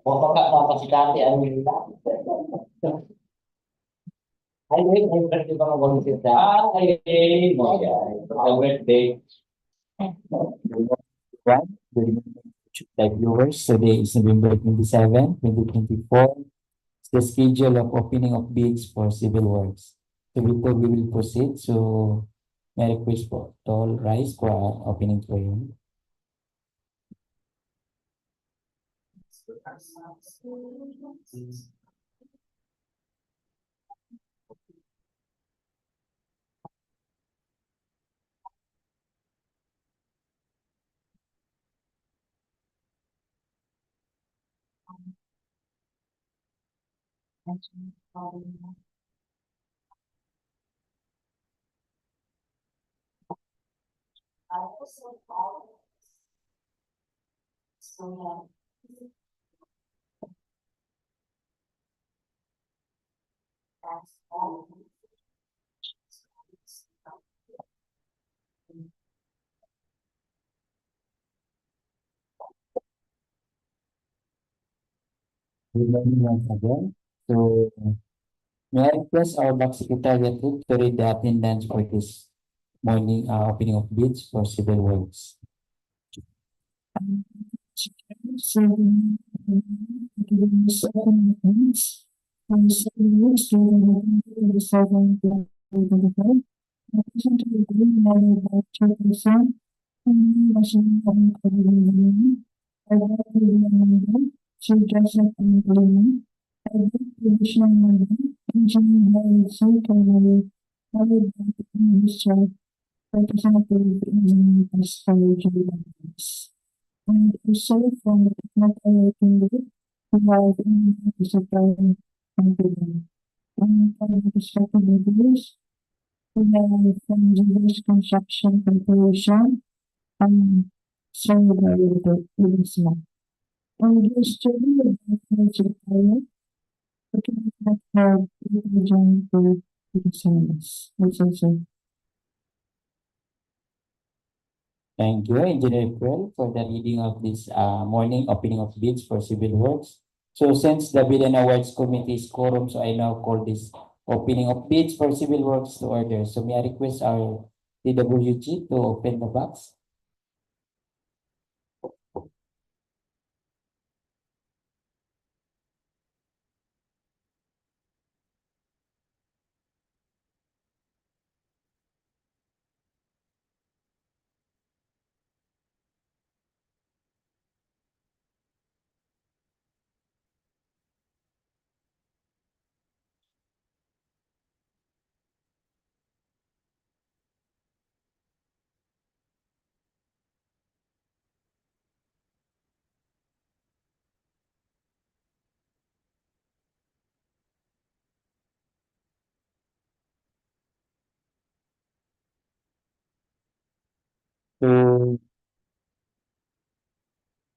Kapag si Kati, ano yun na? Ay, ay, pwede ba mag-visit na? Ay, mo yan. Ang birthday. Right? Like viewers, today is November 27, 2024. It's the schedule of opening of bids for civil works. So before we will proceed, so may I request po to all rise for our opening prayer. Good morning once again. So may I request our back secretariat to read the attendance for this morning opening of bids for civil works. Thank you, Engineer April, for the reading of this morning opening of bids for civil works. So since the Bid and Awards Committee is quorum, so I now call this opening of bids for civil works to order. So may I request our DWG to open the box? So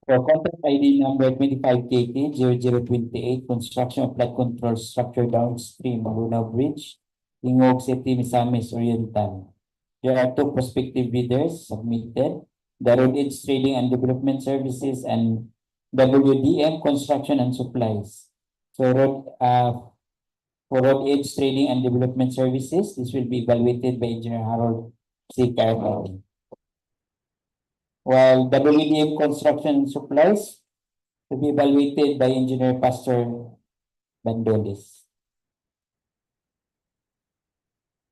for contract ID number 25KT0028, construction of flood control structure downstream, Lunao Bridge, Gingoog City, Misamis Oriental. There are two prospective bidders submitted, the Road Edge Trading and Development Services and WDM Construction and Supplies. So for Road Edge Trading and Development Services, this will be evaluated by Engineer Harold C. Carvalho. While WDM Construction and Supplies to be evaluated by Engineer Pastor Bandolis.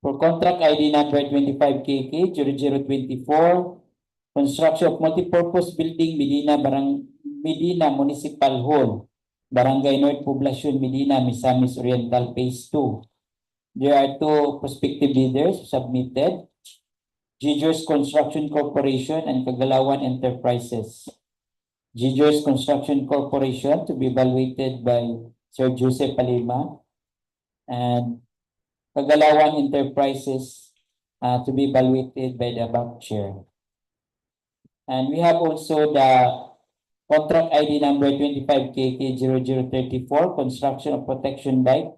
For contract ID number 25KK0024, construction of multipurpose building Medina Municipal Hall, Barangay North Poblacion, Medina, Misamis Oriental, Phase 2. There are two prospective bidders submitted, Gigers Construction Corporation and Kagalawan Enterprises. Gigers Construction Corporation to be evaluated by Sir Joseph Palima, and Kagalawan Enterprises to be evaluated by the bank chair. And we have also the contract ID number 25KK0034, construction of protection dike,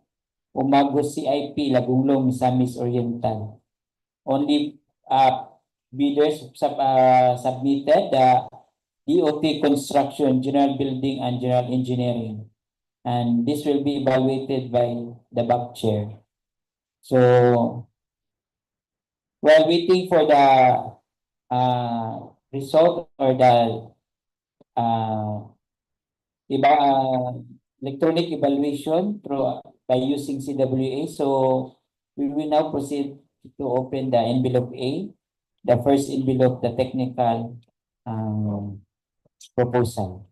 Umagos CIP, Lagumlong, Misamis Oriental. Only bidders submitted, the DOT construction, general building, and general engineering. And this will be evaluated by the back chair. So while waiting for the result or the uh, electronic evaluation through by using CWA, so we will now proceed to open the envelope A, the first envelope, the technical proposal.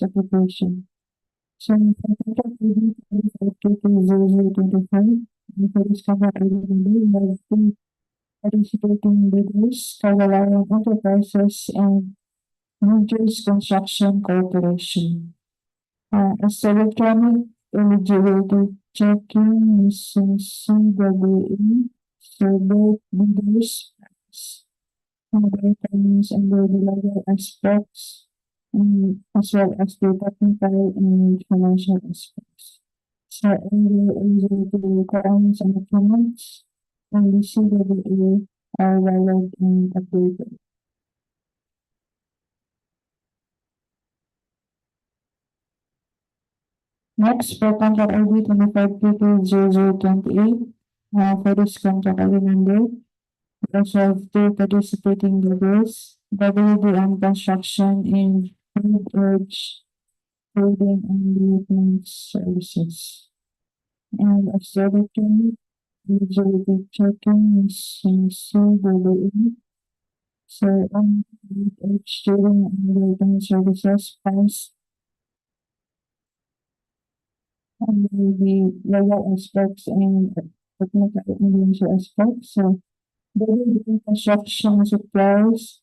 application. So, for contract ID 25220025, and for this contract ID number, we have two participating bidders, Kagalayan Enterprises and Rogers Construction Corporation. As electronic eligibility checking using CWE, so both bidders other terms under the legal aspects, as well as the technical and financial aspects. So, under eligibility requirements and documents, and the CWE are valid and updated. Next, for contract ID 25220028, for this contract ID number, we also have two participating bidders, WDM Construction and Food Urge Trading and Development Services. And as the electronic eligibility checking is in CWE, so on Food Urge Trading and Development Services passed under the legal aspects and technical and financial aspects. So, WDM Construction supplies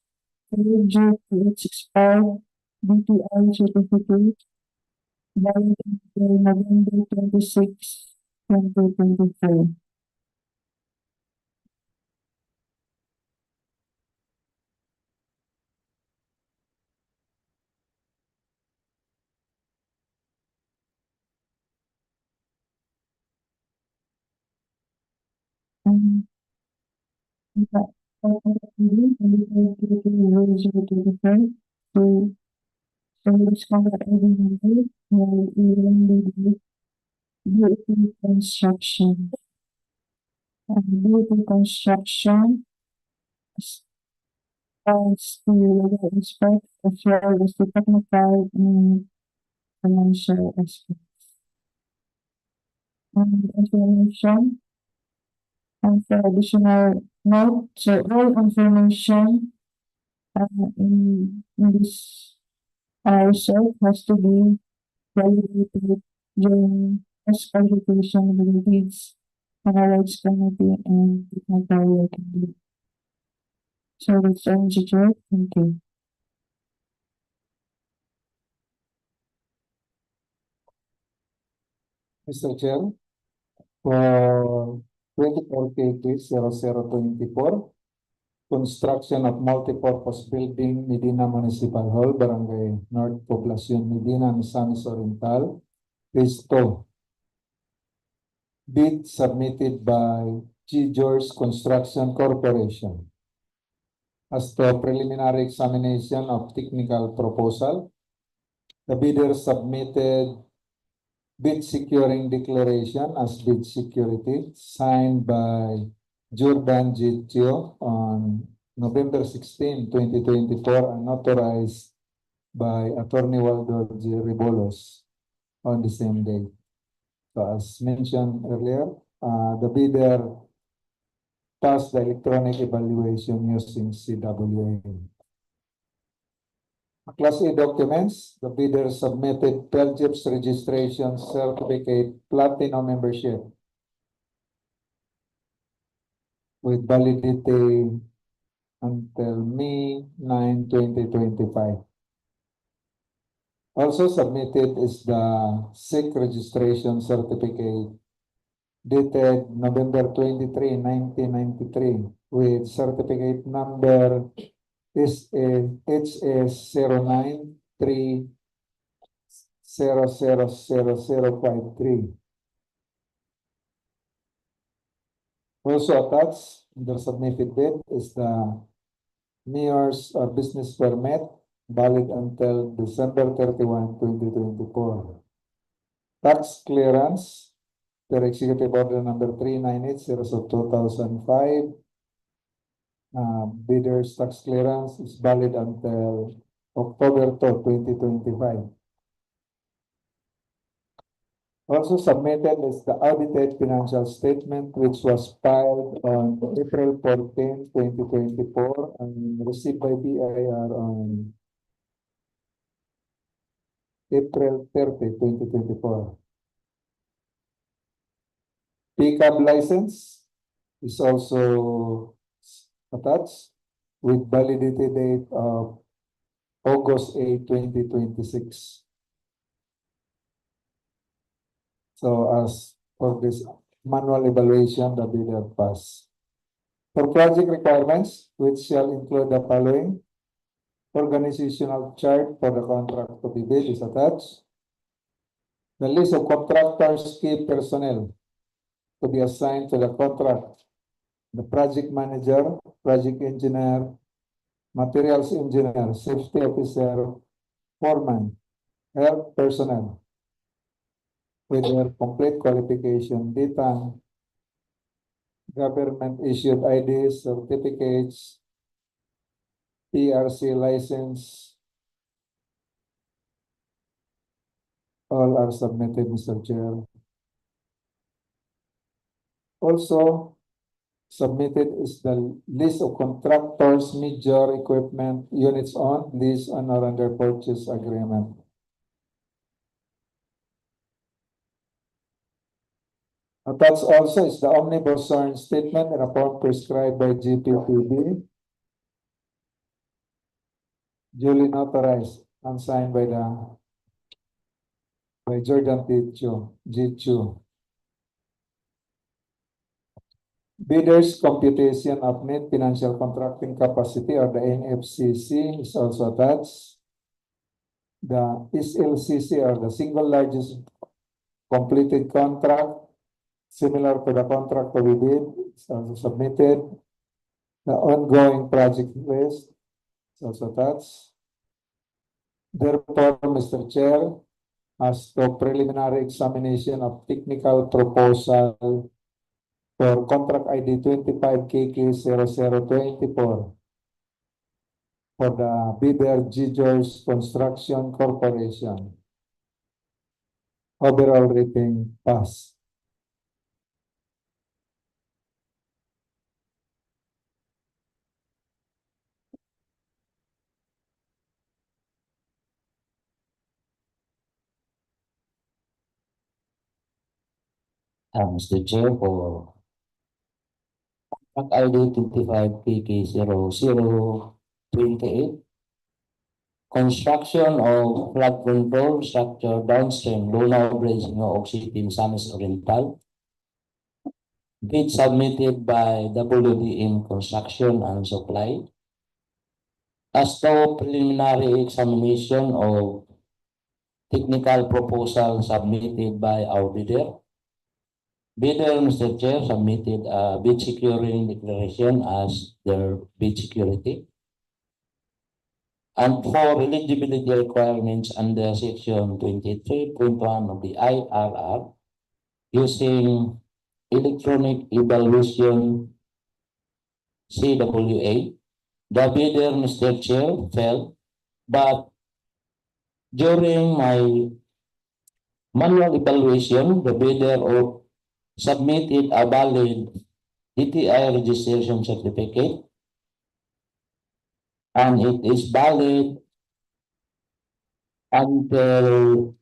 due to its expired DPWH certificate valid until November 26, 2024. And in fact, for ID 25220025, so this contract ID number will be DEO construction. DEO construction as the legal aspect as well as the technical and financial aspects. And information and for additional note, so all information in this result has to be validated during first consultation with the bids and rights committee and technical working group. So that's all, Mr. Chair. Thank you. Mr. Chair, for 24 KT 0024, construction of multipurpose building, Medina Municipal Hall, Barangay North Poblacion, Medina, Misamis Oriental, Phase 2. Bid submitted by Gingoog Construction Corporation. As to preliminary examination of technical proposal, the bidder submitted bid securing declaration as bid security signed by Jordan Gitio on November 16, 2024 and authorized by Attorney Waldo G. Ribolos on the same day. So as mentioned earlier, the bidder passed the electronic evaluation using CWA. Class A documents, the bidder submitted PELGIP's registration certificate platinum membership with validity until May 9, 2025. Also submitted is the SIC registration certificate dated November 23, 1993 with certificate number HS0930000053. Also attached in the submitted bid is the mayor's business permit valid until December 31, 2024. Tax clearance per Executive Order number 3980 of 2005. Bidder's tax clearance is valid until October 2, 2025. Also submitted is the audited financial statement, which was filed on April 14, 2024, and received by BIR on April 30, 2024. Pickup license is also attached with validity date of August 8, 2026. So as for this manual evaluation, the bidder pass. For project requirements, which shall include the following: organizational chart for the contract to be bid is attached. The list of contractors' key personnel to be assigned to the contract. The project manager, project engineer, materials engineer, safety officer, foreman, health personnel, with their complete qualification, data, government issued IDs, certificates, PRC license, all are submitted, Mr. Chair. Also submitted is the list of contractors, major equipment, units on lease and or under purchase agreement. Attached also is the omnibus earned statement in a form prescribed by GPTB, duly notarized and signed by Jordan T. Chu. Bidders computation of net financial contracting capacity, or the NFCC, is also attached. The SLCC, or the single largest completed contract, similar to the contract to be bid, is also submitted. The ongoing project list is also attached. Therefore, Mr. Chair, as to preliminary examination of technical proposal for contract ID 25KK0024 for the bidder George Construction Corporation. Overall rating pass. Mr. Chair, for contract ID 25PK0028, construction of flood control structure downstream Lunao Bridge, Gingoog City, Misamis Oriental. Bid submitted by WDM Construction and Supply. As to preliminary examination of technical proposal submitted by our bidder. Bidder, Mr. Chair, submitted a bid securing declaration as their bid security. And for eligibility requirements under section 23.1 of the IRR, using electronic evaluation CWA, the bidder, Mr. Chair, felt, but during my manual evaluation, the bidder submitted a valid DTI registration certificate, and it is valid until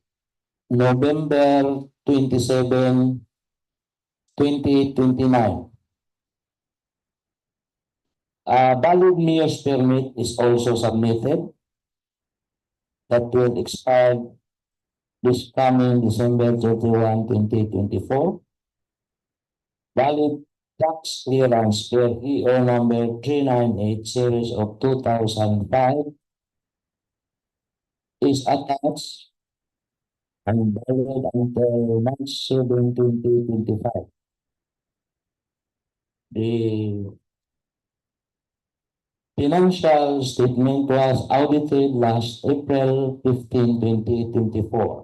November 27, 2029. A valid mayor's permit is also submitted that will expire this coming December 31, 2024. Valid tax clearance per EO number 398 series of 2005 is attached and valid until March 7, 2025. The financial statement was audited last April 15, 2024.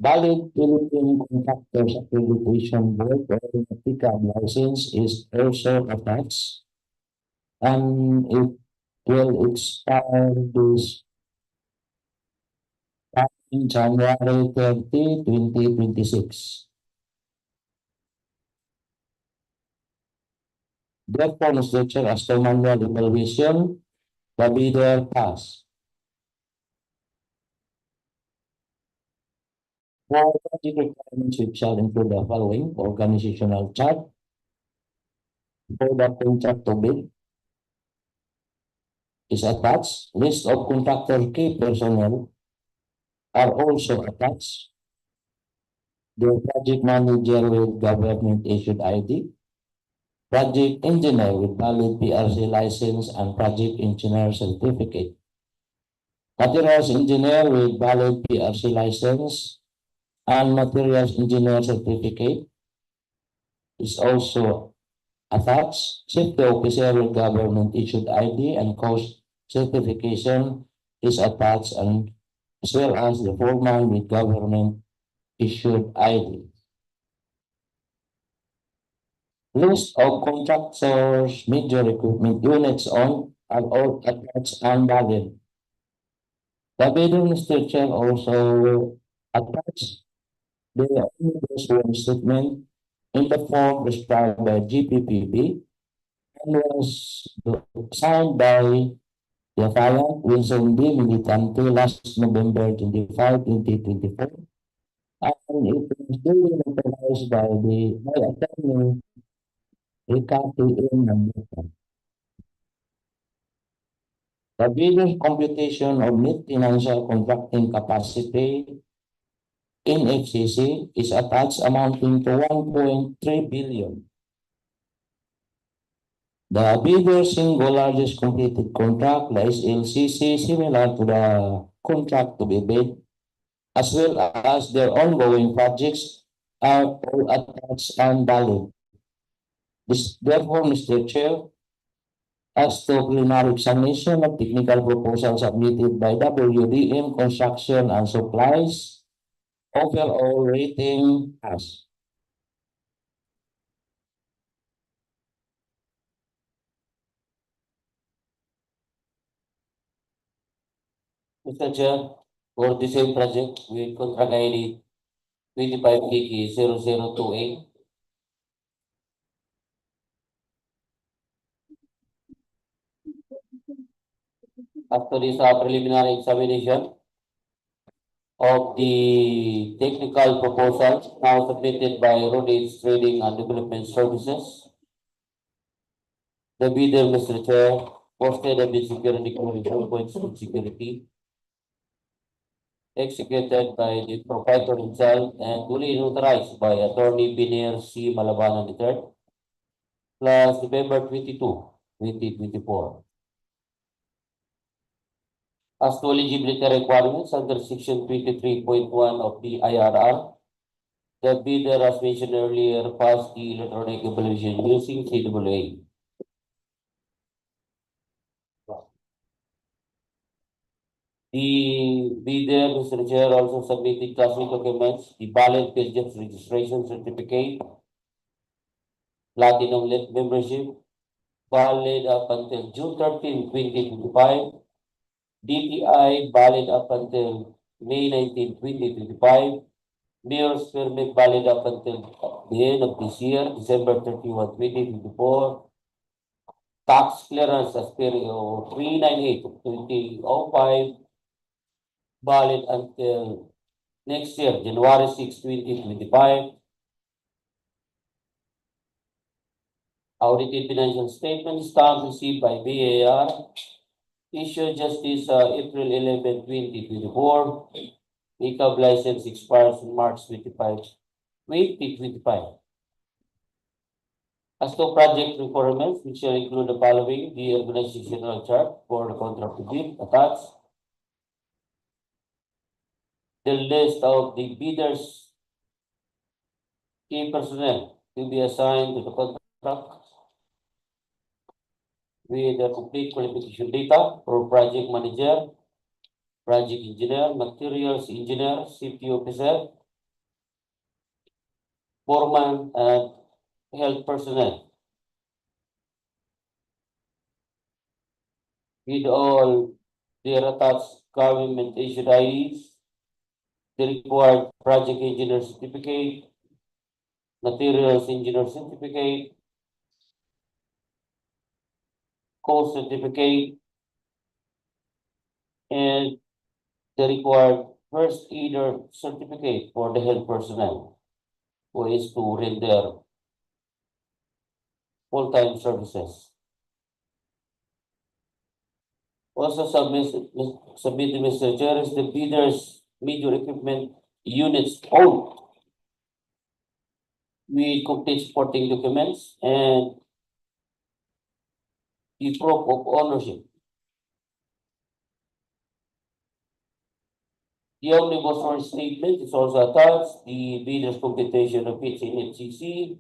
Valid Philippine Contractors Accreditation Board or pickup license is also attached, and it will expire this in January 30, 2026. Therefore, Mr. Chair, as to manual evaluation, the bidder pass. For project requirements, which shall include the following: organizational chart for the contract to bid is attached. List of contractor key personnel are also attached. The project manager with government issued ID, project engineer with valid PRC license and project engineer certificate, materials engineer with valid PRC license and materials engineer certificate is also attached. Safety officer with government issued ID and cost certification is attached, and as well as the foreman with government issued ID. List of contractors, major equipment units on are all attached and valid. The bidder, Mr. Chair, also attached the omnibus statement in the form prescribed by GPPB and was signed by the appellant Wilson D. Militante last November 25, 2024, and it was duly notarized by attorney Ricardo M. Nandita. The bidder's computation of net financial contracting capacity in FCC is attached, amounting to 1.3 billion. The bidder's single largest completed contract, the SLCC, similar to the contract to be bid, as well as their ongoing projects, are all attached and valid. Therefore, Mr. Chair, as to plenary examination of technical proposals submitted by WDM Construction and Supplies, overall rating pass. Mr. Chair, for the same project with contract ID 25 KK 0028. After this preliminary examination of the technical proposals now submitted by Rodage Trading and Development Services, the bidder, Mr. Chair, posted a bid security condition points of security executed by the proprietor himself and duly notarized by Attorney Binier C. Malabanan III, plus November 22, 2024. As to eligibility requirements under Section 23.1 of the IRR, the bidder, as mentioned earlier, passed the electronic evaluation using CWA. The bidder, Mr. Chair, also submitted classic documents, the valid business registration certificate, platinum membership, valid up until June 13, 2025, DTI valid up until May 19, 2025, Mayor's permit valid up until the end of this year, December 31, 2024, tax clearance as per 398 of 2005, valid until next year, January 6, 2025. Audited financial statement stamp received by BAR, issued Justice April 11, 2024. ICAB license expires on March 25, 2025. As to project requirements, which shall include the following: the organizational chart for the contract to bid attached, the list of the bidders' key personnel to be assigned to the contract with the complete qualification data for project manager, project engineer, materials engineer, safety officer, foreman, and health personnel, with all their attached government issued IDs, the required project engineer certificate, materials engineer certificate, cost certificate, and the required first aider certificate for the health personnel who is to render full-time services. Also submitted, Mr. Chair, is the bidder's major equipment units owned with complete supporting documents and the proof of ownership. The omnibus warrant statement is also attached, the bidder's computation of its in FCC,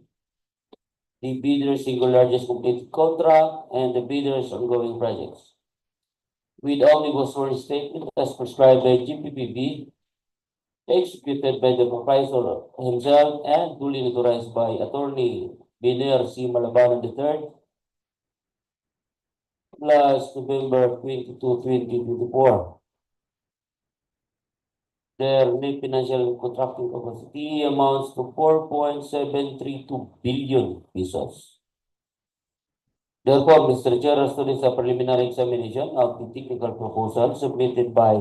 the bidder's single largest completed contract, and the bidder's ongoing projects. With omnibus warrant statement as prescribed by GPPB, executed by the proprietor himself and duly notarized by Attorney Biner C. Malabanan III, plus November 22, 2024. Their net financial contracting capacity amounts to 4.732 billion pesos. Therefore, Mr. Chair, as to this preliminary examination of the technical proposal submitted by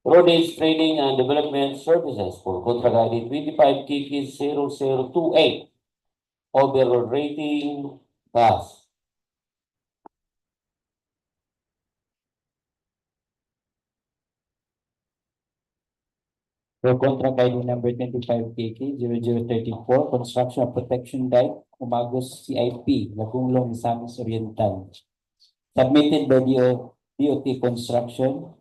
Roads Trading and Development Services for contract ID 25 KK 0028. Overall rating pass. For contract ID number 25 KK 0034, construction of protection dike, Umagos CIP, Lagulong Misamis Oriental. Submitted by DOT Construction,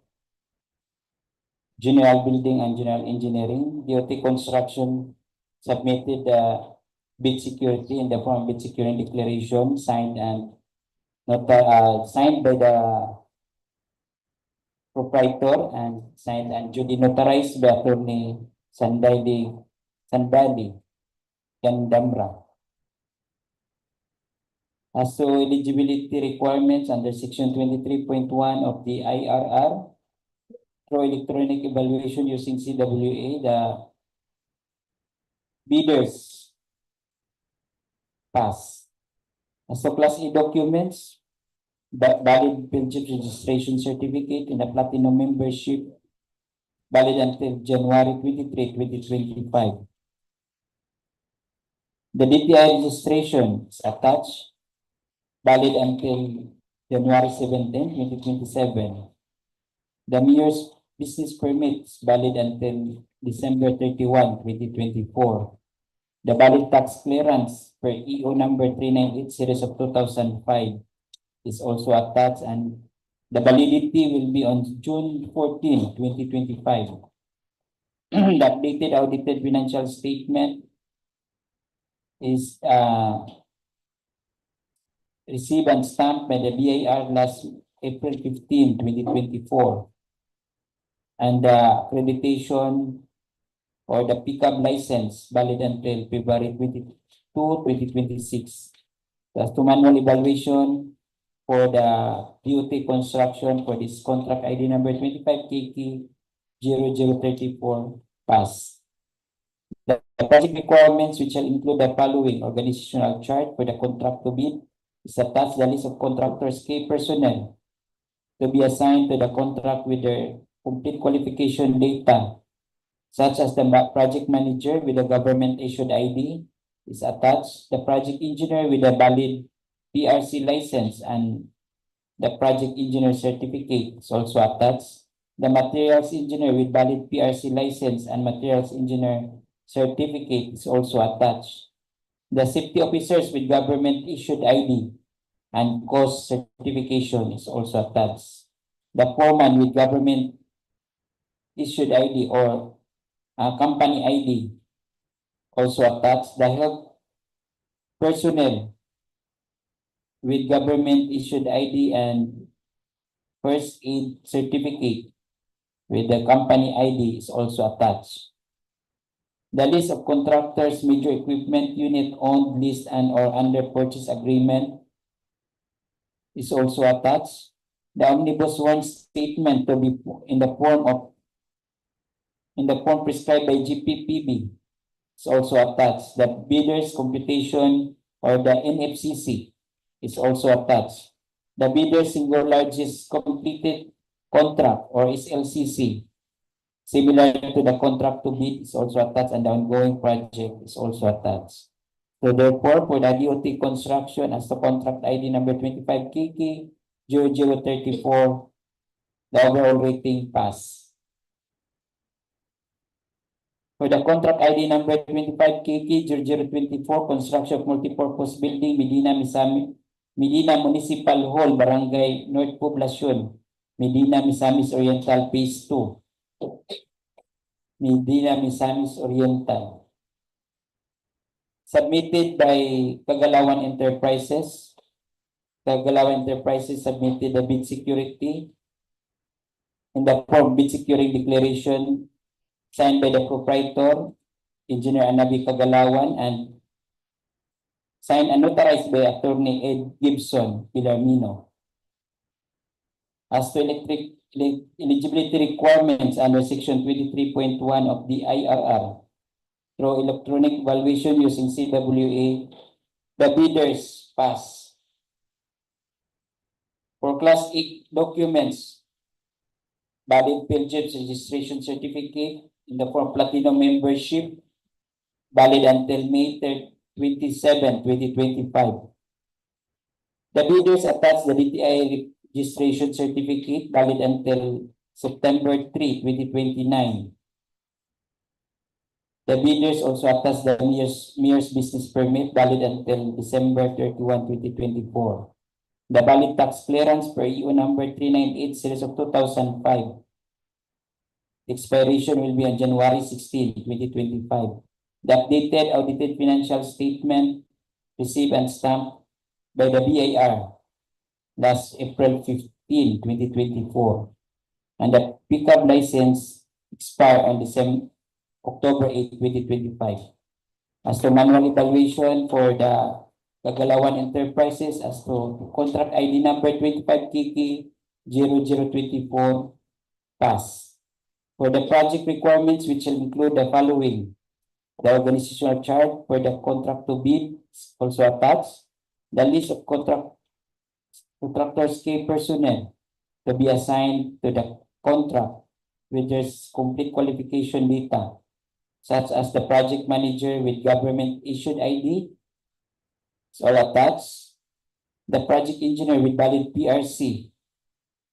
General Building and General Engineering. DOT Construction submitted bid security in the form of bid security declaration signed signed by the proprietor and signed and duly notarized by Attorney Sandali Kandamra. As to eligibility requirements under Section 23.1 of the IRR, through electronic evaluation using CWA, the bidders pass. As to Class E documents, valid friendship registration certificate and a platinum membership valid until January 23, 2025. The DTI registration is attached, valid until January 17, 2027. The mayor's business permit is valid until December 31, 2024. The valid tax clearance per EO number 398 series of 2005 is also attached, and the validity will be on June 14, 2025. The updated audited financial statement is received and stamped by the BIR last April 15, 2024. And the accreditation or the pickup license valid until February 22, 2026. As to manual evaluation for the DOT construction for this contract ID number 25KK 0034 pass. The project requirements, which shall include the following organizational chart for the contract to bid, is attached the list of contractors' key personnel to be assigned to the contract with their complete qualification data, such as the project manager with a government-issued ID is attached, the project engineer with a valid PRC license and the project engineer certificate is also attached, the materials engineer with valid PRC license and materials engineer certificate is also attached, the safety officers with government-issued ID and cost certification is also attached, the foreman with government-issued ID or company ID also attached, the health personnel with government-issued ID and first aid certificate with the company ID is also attached. The list of contractors, major equipment unit owned, leased, and or under purchase agreement is also attached. The omnibus warrant statement to be in the form of in the form prescribed by GPPB is also attached. The bidder's computation or the NFCC is also attached. The bidder's single largest completed contract or SLCC, similar to the contract to bid, is also attached, and the ongoing project is also attached. So therefore, for the DOT construction as the contract ID number 25KK 0034, the overall rating pass. For the contract ID number 25KK 0024, construction of multipurpose building, Medina Municipal Hall, Barangay North Poblacion, Medina Misamis Oriental Phase 2. Medina Misamis Oriental. Submitted by Kagalawan Enterprises. Kagalawan Enterprises submitted the bid security in the form bid securing declaration signed by the proprietor, Engineer Anabi Kagalawan, and signed and notarized by Attorney Ed Gibson Pilarmino. As to eligibility requirements under Section 23.1 of the IRR, through electronic evaluation using CWA, the bidders pass. For Class 8 documents, valid Pilgrim's registration certificate in the form Platinum membership, valid until May 27, 2025. The bidders attach the DTI registration certificate valid until September 3, 2029. The bidders also attach the mayor's business permit valid until December 31, 2024. The valid tax clearance per EU number 398 series of 2005. Expiration will be on January 16, 2025. The updated audited financial statement received and stamped by the BIR last April 15, 2024. And the pickup license expire on October 8, 2025. As to manual evaluation for the Kagalawan Enterprises, as to contract ID number 25KK 0024, pass. For the project requirements, which will include the following: the organizational chart for the contract to bid also attached, the list of contractors key personnel to be assigned to the contract with their complete qualification data, such as the project manager with government issued ID, is all attached. The project engineer with valid PRC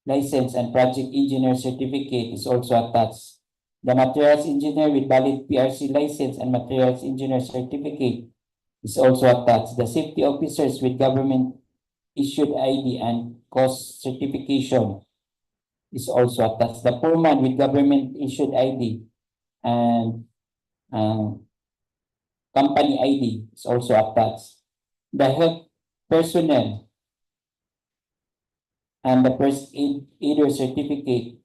license and project engineer certificate is also attached. The materials engineer with valid PRC license and materials engineer certificate is also attached. The safety officers with government issued ID and cost certification is also attached. The foreman with government issued ID and company ID is also attached. The health personnel and the first aider certificate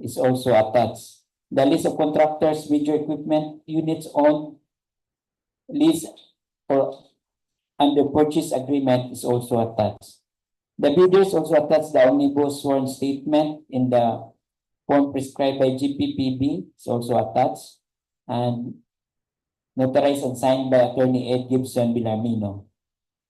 is also attached. The list of contractors, major equipment units on lease or under purchase agreement is also attached. The bidders also attach the omnibus sworn statement in the form prescribed by GPPB is also attached and notarized and signed by Attorney Ed Gibson Pilarmino.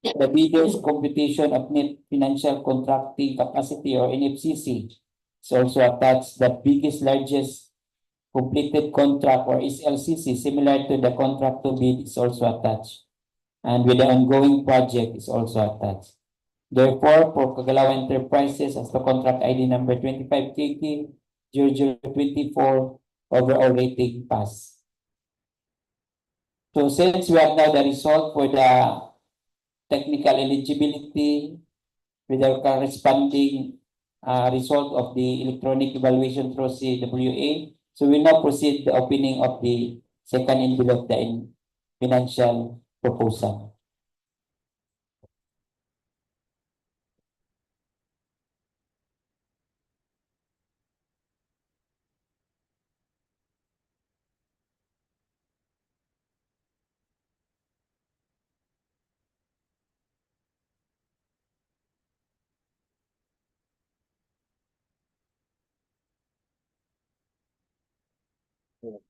The bidder's computation of net financial contracting capacity or NFCC is also attached. The biggest, largest completed contract or SLCC similar to the contract to bid is also attached. And with the ongoing project is also attached. Therefore, for Kagalawan Enterprises as the contract ID number 25KK 0024, overall rating pass. So since we have now the result for the technical eligibility with the corresponding result of the electronic evaluation through CWA, so we now proceed the opening of the second envelope, the financial proposal. Hello.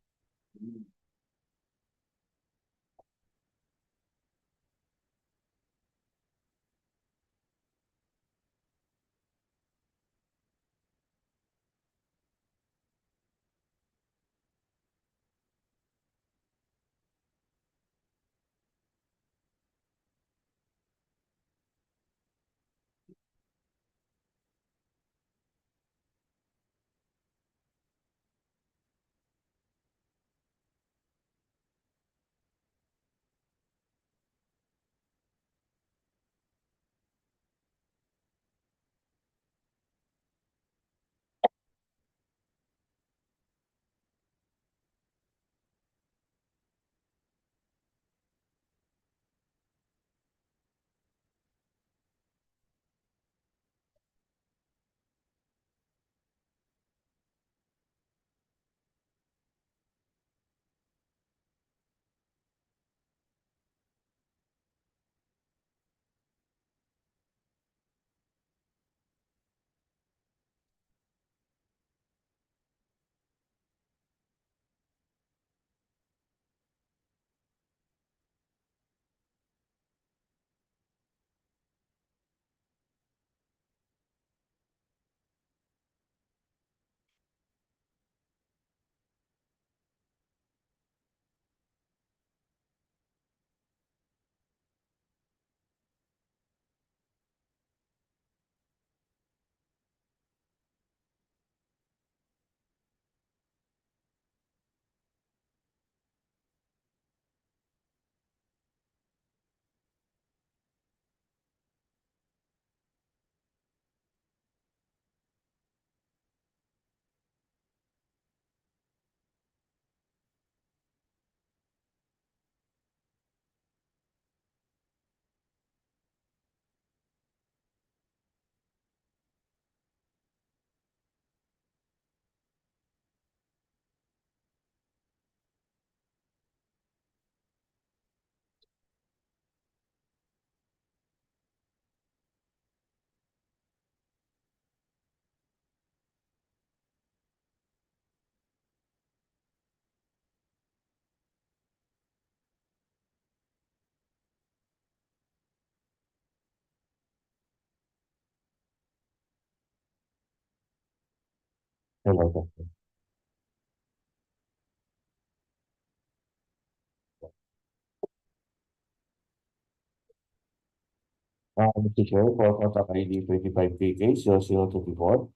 Mr. Chair, for contract ID 25 PK 0024,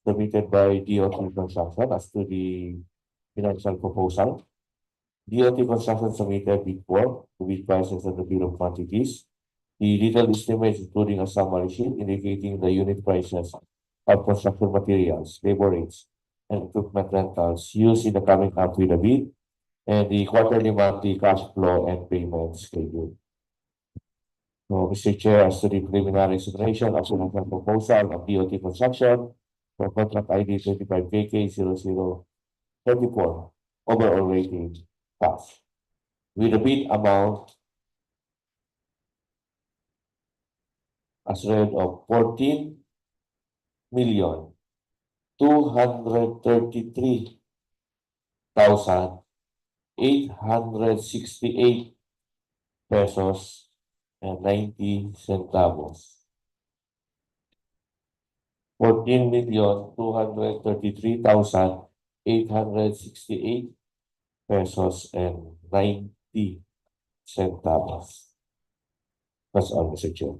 submitted by DOT Construction as to the financial proposal. DOT Construction submitted bid form to bid prices and the bill of quantities. The detailed estimates including a summary sheet indicating the unit prices of construction materials, labor rates, and equipment rentals used in the coming up with the bid, and the quarterly monthly cash flow and payment schedule. So, Mr. Chair, as to the preliminary consideration of the proposal of DOT Construction for contract ID 25 KK 0034, overall rating pass. With the bid amount as read of 14,233,868 pesos and 90 centavos. 14,233,868 pesos and 90 centavos. That's all, Mr. Chair.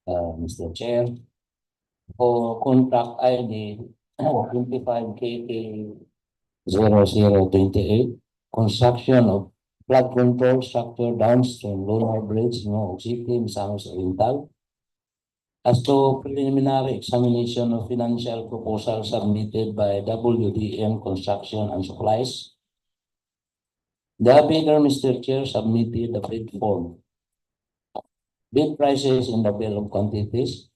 Mr. Chair, for contract ID 25 KK 0028, construction of flood control structure downstream Lunao Bridge, Gingoog City, Misamis Oriental. As to preliminary examination of financial proposal submitted by WDM Construction and Supplies, the bidder, Mr. Chair, submitted the bid form. Bid prices in the bill of quantities,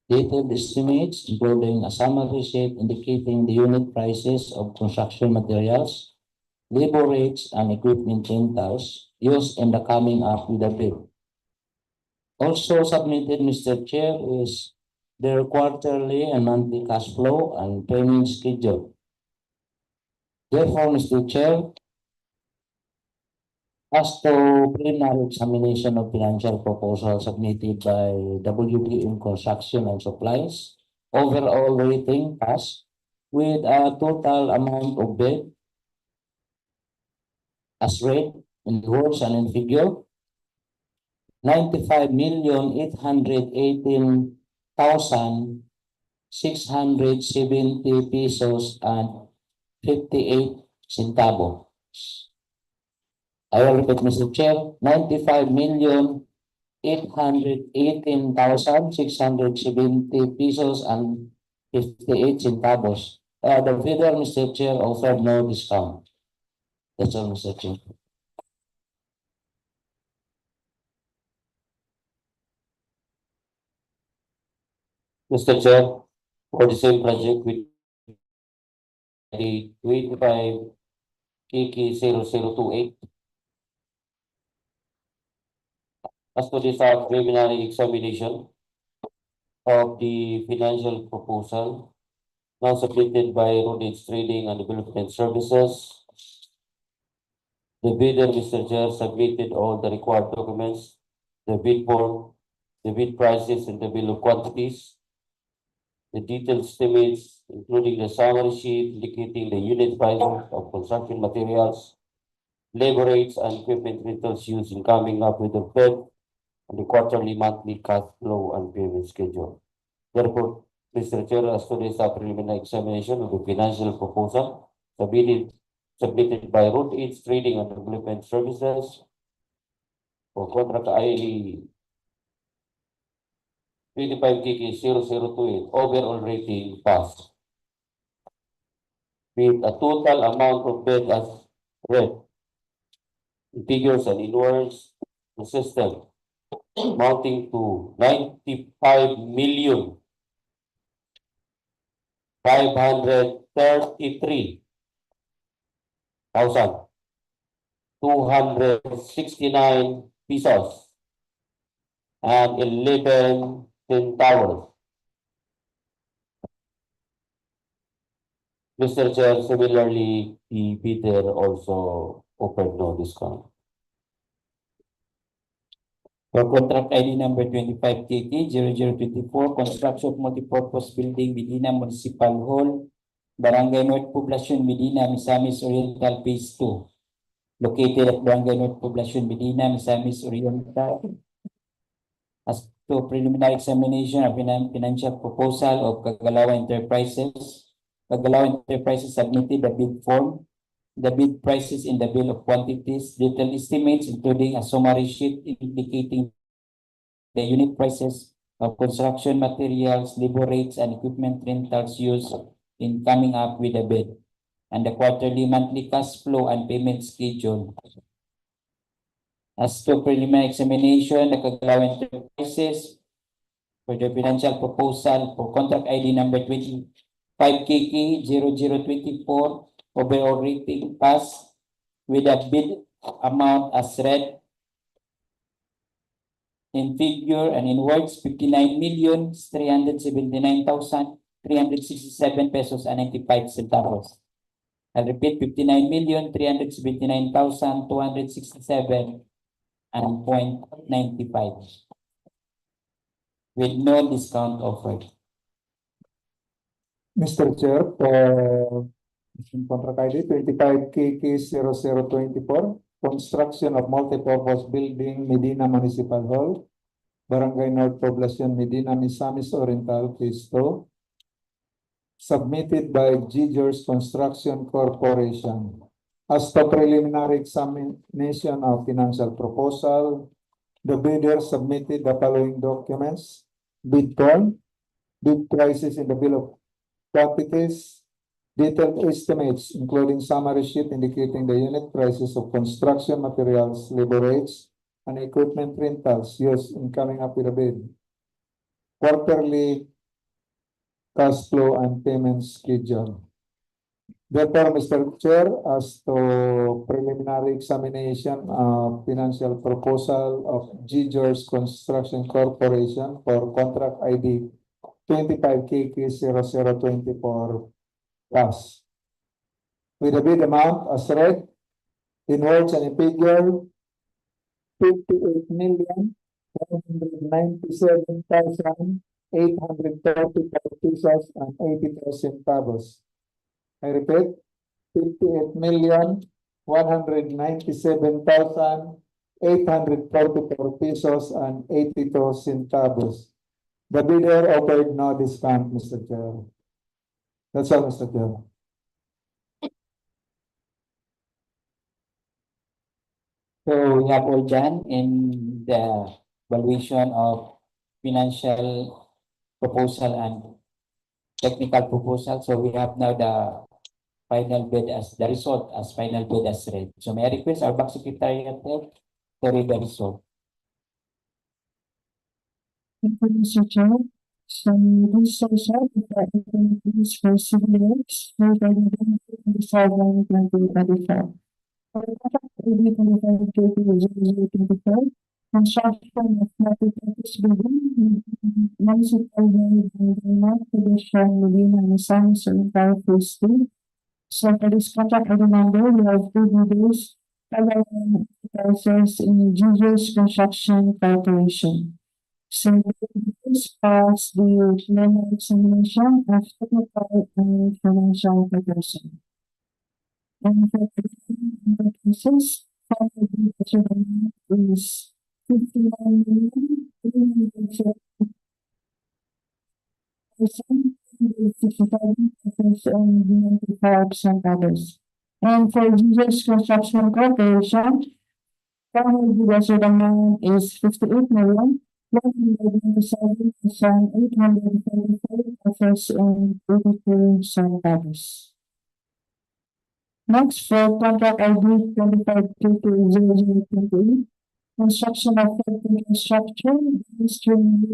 detailed estimates including a summary sheet indicating the unit prices of construction materials, labor rates, and equipment rentals used in the coming up with the bid. Also submitted, Mr. Chair, is their quarterly and monthly cash flow and payment schedule. Therefore, Mr. Chair, as to preliminary examination of financial proposal submitted by WDM Construction and Supplies, overall rating pass with a total amount of bid as rate in words and in figure 95,818,670 pesos and 58 centavos. I will repeat, Mr. Chair, 95,818,670 pesos and 58 centavos. The bidder, Mr. Chair, offered no discount. That's all, Mr. Chair. Mr. Chair, for the same project with the 25 KK 0028. As to the preliminary examination of the financial proposal now submitted by Rodage Trading and Development Services, the bidder, Mr. Chair, submitted all the required documents, the bid form, the bid prices, and the bill of quantities, the detailed estimates, including the summary sheet indicating the unit prices of construction materials, labor rates, and equipment rentals used in coming up with the bid, and the quarterly, monthly cash flow and payment schedule. Therefore, Mr. Chair, as to this preliminary examination of the financial proposal submitted by Rodage Trading and Development Services for contract ID 25 KK 0028, overall rating pass with a total amount of bid as read in figures and in words the system amounting to 95,533,269 pesos and 11 centavos. Mr. Chair, similarly, the bidder also offered no discount. For contract ID number 25 KK 0024, construction of multipurpose building, Medina Municipal Hall, Barangay North Poblacion, Medina, Misamis Oriental, Phase 2. Located at Barangay North Poblacion, Medina, Misamis Oriental. As to preliminary examination of financial proposal of Kagalawa Enterprises, Kagalawa Enterprises submitted the bid form, the bid prices in the bill of quantities, detailed estimates, including a summary sheet indicating the unit prices of construction materials, labor rates, and equipment rentals used in coming up with a bid, and the quarterly, monthly cash flow and payment schedule. As to preliminary examination, the Kagalawa Enterprises for the financial proposal for contract ID number 25 KK 0024, overall rating pass with a bid amount as read in figure and in words 59,379,367 pesos and 95 centavos. I'll repeat 59,379,267 and 0.95 with no discount offered. Mr. Chair, for contract ID 25 KK 0024, construction of multipurpose building, Medina Municipal Hall, Barangay North Poblacion, Medina, Misamis Oriental, Phase 2, submitted by Gingoog Construction Corporation. As to preliminary examination of financial proposal, the bidder submitted the following documents: bid form, bid prices in the bill of quantities, detailed estimates, including summary sheet indicating the unit prices of construction materials, labor rates, and equipment rentals used in coming up with a bid, quarterly cash flow and payment schedule. Therefore, Mr. Chair, as to preliminary examination of financial proposal of Gingoog Construction Corporation for contract ID 25 KK 0024 pass. with the bid amount as read in words and in figure 58,197,835 pesos and 82 centavos. I repeat, 58,197,844 pesos and 82 centavos. The bidder offered no discount, Mr. Chair. That's all, Mr. Chair. So we have all done in the valuation of financial proposal and technical proposal. So we have now the final bid as the result as final bid as read. So may I request our back secretariat to read the result. Thank you, Mr. Chair. So this result is the activities for civil works regarding the 2024. For the contract DPWH construction of multi-purpose building, Municipal Barangay, Poblacion, Medina, Misamis Oriental, Phase 2. So for this contract item number, we have two bidders, Enterprises in Gingoog Construction Corporation. So this pass the final examination of technical and financial preparation. And for the enterprises, final bid is 59,365 centavos. And for Jesus Construction Corporation, final bid amount is 58,197,834 pesos and 82 centavos. Next, for contract ID 25220028, construction of technical structure, Downstream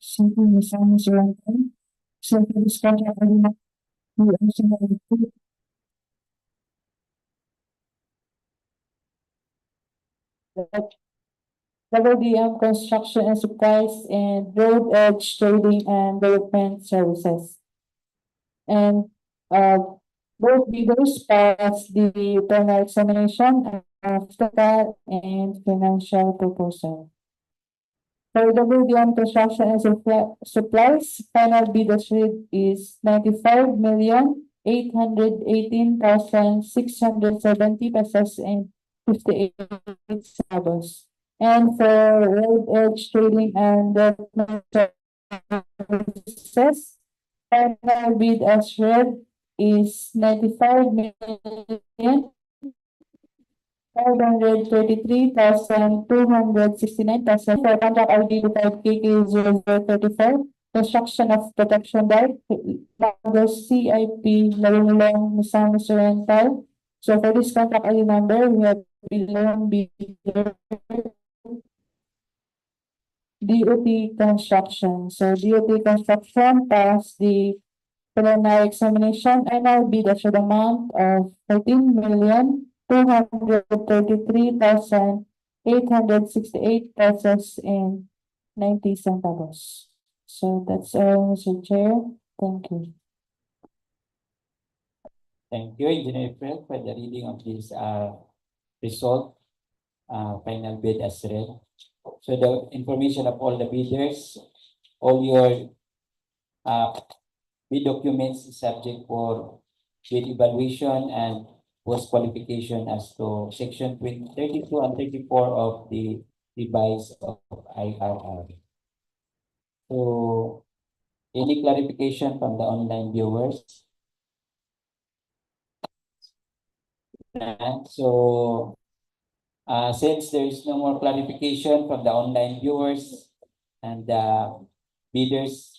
City Misamis Oriental. So for this contract ID, we also have WDM Construction and Supplies and Road Edge Trading and Development Services. And both bidders passed the final examination of technical and financial proposal. For WDM Construction and Supplies, final bid is 95,818,670 pesos and 58 centavos. And for Road Edge Trading and Development Services, final bid as read is 95,533,269 pesos. For contract ID 5KK0034, construction of protection dike, CIP Lunao, Misamis Oriental. So for this contract ID number, we have bidder DOT Construction. So DOT Construction passed the preliminary examination and now bid at the amount of 13,233,868 pesos and 90 centavos. So that's all, Mr. Chair. Thank you. Thank you, Engineer Fred, for the reading of this result, final bid as read. So the information of all the bidders, all your bid documents is subject for bid evaluation and post qualification as to section 32 and 34 of the device of IRR. So any clarification from the online viewers? And so since there is no more clarification from the online viewers and the bidders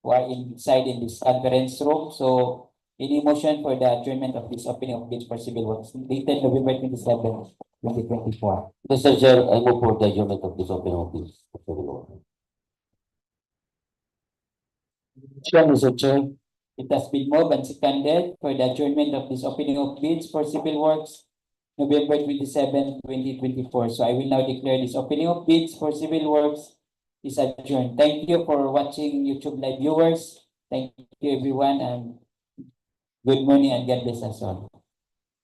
who are inside in this conference room, so any motion for the adjournment of this opening of bids for civil works dated November 27, 2024. Mr. Chair, I move for the adjournment of this opening of bids for civil works. Sure, Mr. Chair. It has been moved and seconded for the adjournment of this opening of bids for civil works November 27, 2024. So I will now declare this opening of bids for civil works is adjourned. Thank you for watching, YouTube live viewers. Thank you everyone, and Good morning and God bless us all.